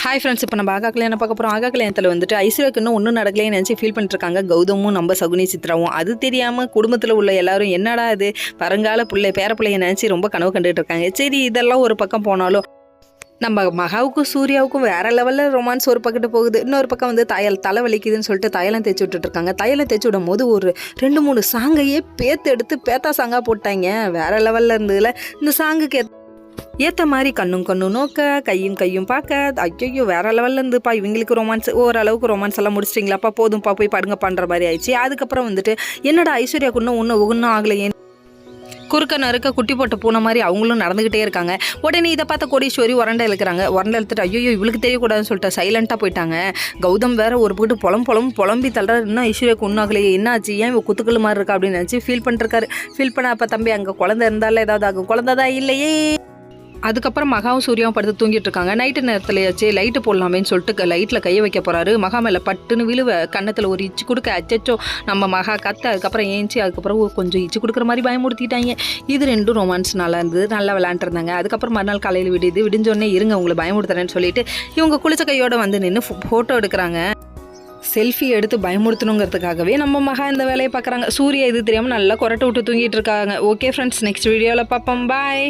Hi friends, இப்போ நம்ம ஆகா கல்யாணம் பார்க்க போகிறோம். ஆகா கல்யாணத்தில் வந்துட்டு ஐஸ்வர்யாக்கு இன்னும் ஒன்றும் நடக்கலைன்னு நினச்சி ஃபீல் பண்ணிட்டுருக்காங்க கௌதமும் நம்ம சகுனி சித்ராவும். அது தெரியாமல் குடும்பத்தில் உள்ள எல்லாரும் என்னடா இது வருங்கால பேர பிள்ளைய நினச்சி ரொம்ப கனவு கண்டுகிட்டு இருக்காங்க. சரி, இதெல்லாம் ஒரு பக்கம் போனாலும் நம்ம மகாவுக்கும் சூர்யாவுக்கும் வேறு லெவலில் ரொமான்ஸ் ஒரு பக்கத்து போகுது. இன்னொரு பக்கம் வந்து தலை வலிக்குதுன்னு சொல்லிட்டு தையலம் தேய்ச்சி விட்டுட்ருக்காங்க. தையலம் தேய்ச்சி விடும் போது ஒரு 2-3 சாங்கையே பேத்தா சாங்காக போட்டாங்க. வேறு லெவலில் இருந்ததில் இந்த சாங்குக்கு ஏற்ற மாதிரி கண்ணும் நோக்க கையும் பார்க்க ஐயோ வேறு லெவலில் இருந்துப்பா. இவங்களுக்கு ரொமான்ஸ் ஓரளவுக்கு ரொமான்ஸ் எல்லாம் முடிச்சிட்டிங்களாப்பா, போதும்ப்பா போய் படுங்க பண்ணுற மாதிரி ஆயிடுச்சு. அதுக்கப்புறம் வந்துட்டு என்னடா ஐஸ்வர்யாவுக்கு ஒன்றும் ஆகலையே, குறுக்க நறுக்க குட்டி போட்ட பூனை மாதிரி அவங்களும் நடந்துக்கிட்டே இருக்காங்க. உடனே இதை பார்த்த கோடீஸ்வரி உரண்டை இழுத்துட்டு ஐயோ இவளுக்கு தெரியக்கூடாதுன்னு சொல்லிட்டு சைலண்ட்டாக போயிட்டாங்க. கௌதம் வேற ஒரு போட்டு புலம்பி தள்ளுற, இன்னும் ஐஸ்வர்யாவுக்கு ஒன்றாகலையே, என்ன ஆச்சு, ஏன் இவ குத்துக்கள் மாதிரி இருக்கா அப்படின்னு நினச்சி ஃபீல் பண்ண அப்போ தம்பி அங்கே குழந்தை இருந்தாலும் ஏதாவது ஆகும், குழந்தைதான் இல்லையே. அதுக்கப்புறம் மகாவும் சூர்யாவும் படுத்து தூங்கிட்டு இருக்காங்க. நைட்டு நேரத்துலையாச்சு லைட்டு போடலாமேன்னு சொல்லிட்டு லைட்டில் கையை வைக்க போகிறாரு. மகா மேலே பட்டுன்னு விழுவ கன்னத்தில் ஒரு இச்சு கொடுக்க அச்சச்சோ நம்ம மகா கத்த. அதுக்கப்புறம் ஏஞ்சி அதுக்கப்புறம் கொஞ்சம் இச்சு கொடுக்குற மாதிரி பயமுறுத்திட்டாங்க. இது ரெண்டும் ரொமான்ஸ் நல்லா இருந்தது, நல்லா விளையாண்டுருந்தாங்க. அதுக்கப்புறம் மறுநாள் காலையில் விடிஞ்சோடனே இருங்க உங்களை பயமுறுத்துறேன்னு சொல்லிட்டு இவங்க குளிச்ச கையோட வந்து நின்று ஃபோட்டோ எடுக்கிறாங்க. செல்ஃபி எடுத்து பயமுறுத்தணுங்கிறதுக்காகவே நம்ம மகா இந்த வேலையை பார்க்குறாங்க. சூர்யா இது தெரியாமல் நல்லா கொரட்டை விட்டு தூங்கிட்டு இருக்காங்க. ஓகே ஃப்ரெண்ட்ஸ், நெக்ஸ்ட் வீடியோவில் பார்ப்போம். பாய்.